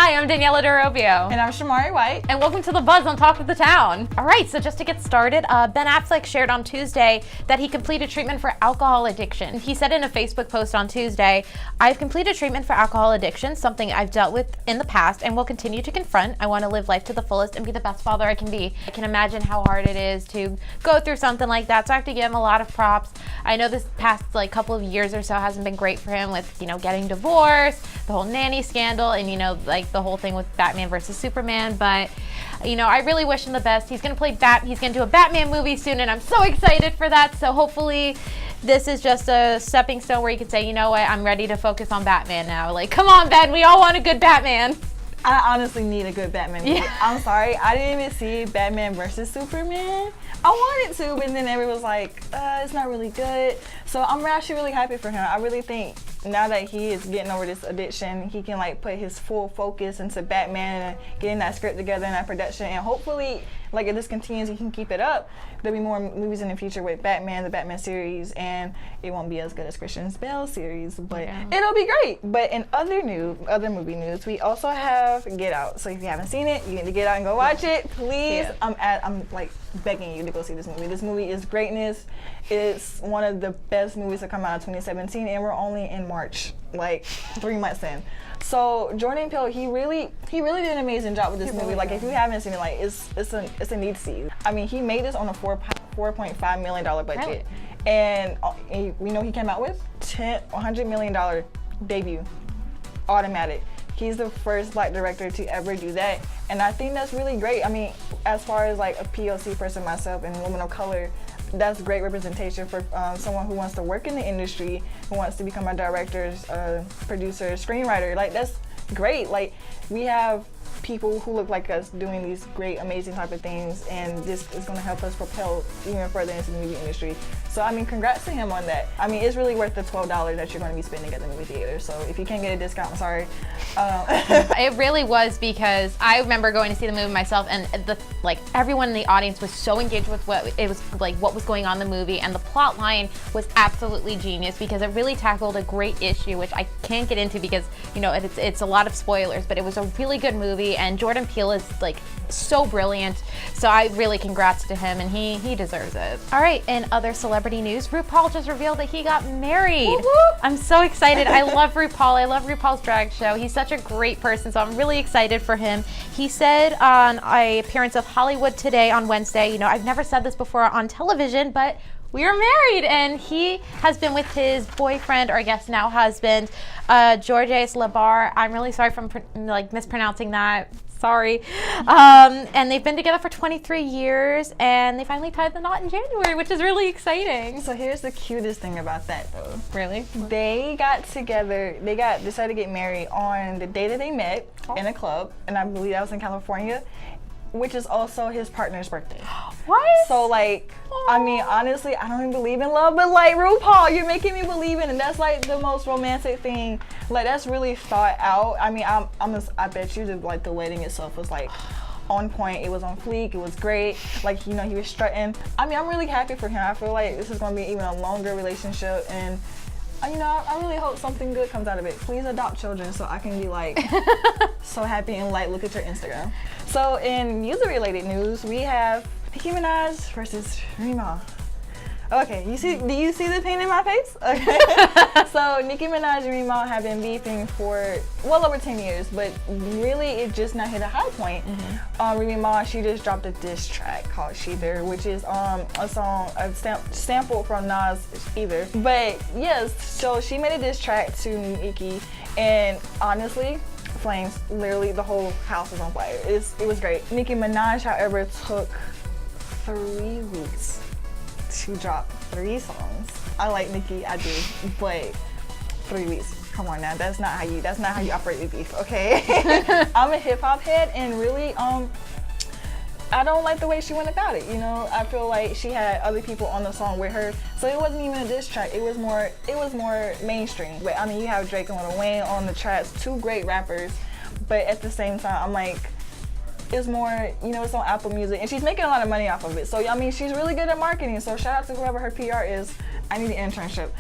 Hi, I'm Daniela DeRobio. And I'm Shamari White. And welcome to The Buzz on Talk of the Town. All right, so just to get started, Ben Affleck shared on Tuesday that he completed treatment for alcohol addiction. He said in a Facebook post on Tuesday, "I've completed treatment for alcohol addiction, something I've dealt with in the past and will continue to confront. I want to live life to the fullest and be the best father I can be." I can imagine how hard it is to go through something like that, so I have to give him a lot of props. I know this past couple of years or so hasn't been great for him with, getting divorced, the whole nanny scandal, and, the whole thing with Batman versus Superman, but I really wish him the best. He's gonna he's gonna do a Batman movie soon, and I'm so excited for that. So hopefully this is just a stepping stone where you can say, you know what, I'm ready to focus on Batman now. Come on, Ben, we all want a good Batman. I honestly need a good Batman movie. Yeah. I'm sorry, I didn't even see Batman versus Superman. I wanted to, but then everyone was like, it's not really good. So I'm actually really happy for him. I really think now that he is getting over this addiction, he can put his full focus into Batman and getting that script together and that production. And hopefully, if this continues, he can keep it up. There'll be more movies in the future with Batman, the Batman series, and it won't be as good as Christian Bale's series, but it'll be great. But in other movie news, we also have Get Out. So if you haven't seen it, you need to get out and go watch it, please. Yeah. I'm begging you to go see this movie. This movie is greatness. It's one of the best movies to come out of 2017, and we're only in March, 3 months in. So Jordan Peele, he really did an amazing job with this movie. If you haven't seen it, it's a need to see. I mean, he made this on a $4.5 million budget, Really? and we know he came out with $100 million debut, automatic. He's the first Black director to ever do that, and I think that's really great. I mean, as far as a POC person myself and woman of color, that's great representation for someone who wants to work in the industry, who wants to become a director, producer, screenwriter. That's great. We have people who look like us doing these great, amazing type of things, and this is going to help us propel even further into the movie industry. So, I mean, congrats to him on that. I mean, it's really worth the $12 that you're going to be spending at the movie theater. So, if you can't get a discount, I'm sorry. It really was, because I remember going to see the movie myself, and everyone in the audience was so engaged with what was going on in the movie, and the plot line was absolutely genius because it really tackled a great issue, which I can't get into because it's a lot of spoilers, but it was a really good movie, and Jordan Peele is so brilliant. So I really congrats to him, and he deserves it. All right, in other celebrity news, RuPaul just revealed that he got married. Whoop, whoop. I'm so excited. I love RuPaul. I love RuPaul's drag show. He's such a great person, so I'm really excited for him. He said on an appearance of Hollywood Today on Wednesday, I've never said this before on television, but we are married, and he has been with his boyfriend, or I guess now husband, Georges Labar. I'm really sorry for mispronouncing that. Sorry. And they've been together for 23 years, and they finally tied the knot in January, which is really exciting. So here's the cutest thing about that, though. Really? They got together, decided to get married on the day that they met in a club, and I believe that was in California, which is also his partner's birthday. What? So I mean, honestly, I don't even believe in love, but RuPaul, you're making me believe in it, and that's the most romantic thing. That's really thought out. I mean, I bet you the wedding itself was on point. It was on fleek. It was great. He was strutting. I mean, I'm really happy for him. I feel like this is gonna be even a longer relationship, and I really hope something good comes out of it. Please adopt children so I can be so happy and look at your Instagram. So in music-related news, we have Nicki Minaj versus Remy Ma. Okay, do you see the pain in my face? Okay. So Nicki Minaj and Remy Ma have been beefing for well over 10 years, but really it just now hit a high point. Remy Ma, she just dropped a diss track called Sheether, which is a sample from Nas Either. But yes, so she made a diss track to Nicki, and honestly, flames, literally the whole house was on fire. It was great. Nicki Minaj, however, took 3 weeks to drop 3 songs. I like Nicki, I do, but 3 weeks. Come on now, that's not how you operate with beef, okay? I'm a hip hop head, and really, I don't like the way she went about it. I feel like she had other people on the song with her, so it wasn't even a diss track. It was more mainstream. But I mean, you have Drake and Lil Wayne on the tracks, 2 great rappers, but at the same time, I'm it's more, it's on Apple Music, and she's making a lot of money off of it. So I mean, she's really good at marketing. So shout out to whoever her PR is. I need an internship.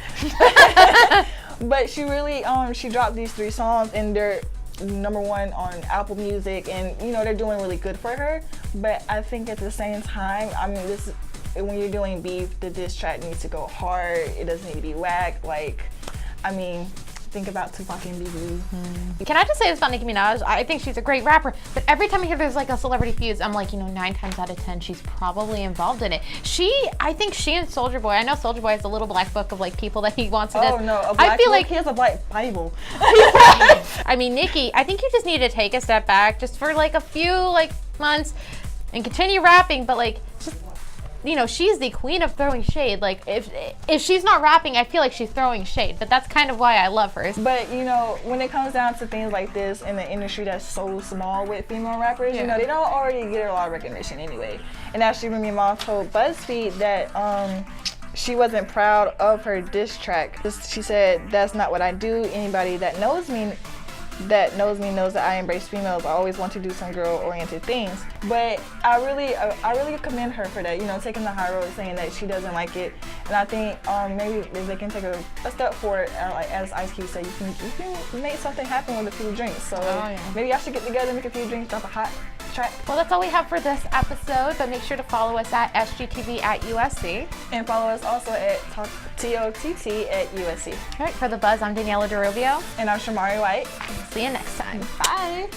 But she really, she dropped these 3 songs, and they're #1 on Apple Music, and you know they're doing really good for her. But I think at the same time, I mean, when you're doing beef, the diss track needs to go hard. It doesn't need to be whack. Like, I mean, think about Tupac and Biggie. Can I just say this about Nicki Minaj? I think she's a great rapper, but every time I hear there's like a celebrity feud, I'm like, 9 times out of 10, she's probably involved in it. I think she and Soulja Boy, I know Soulja Boy has a little black book of like people that he wants to Oh diss. no, a black I feel book? like He has a black Bible. I mean, Nicki, I think you just need to take a step back just for like a few like months and continue rapping, but like just she's the queen of throwing shade. Like if she's not rapping, I feel like she's throwing shade, but that's kind of why I love her. But when it comes down to things like this in the industry that's so small with female rappers, they don't already get a lot of recognition anyway. And actually, Remy Ma told BuzzFeed that she wasn't proud of her diss track. She said, "That's not what I do. Anybody that knows me knows that I embrace females. I always want to do some girl-oriented things." But I really commend her for that. Taking the high road, saying that she doesn't like it. And I think maybe if they can take a step forward, like as Ice Cube said, you can make something happen with a few drinks. So maybe I should get together, make a few drinks, drop a hot track. Well, that's all we have for this episode, but make sure to follow us at SGTV at USC. And follow us also at TOTT at USC. All right, for The Buzz, I'm Daniela DeRubio. And I'm Shamari White. See you next time. Bye.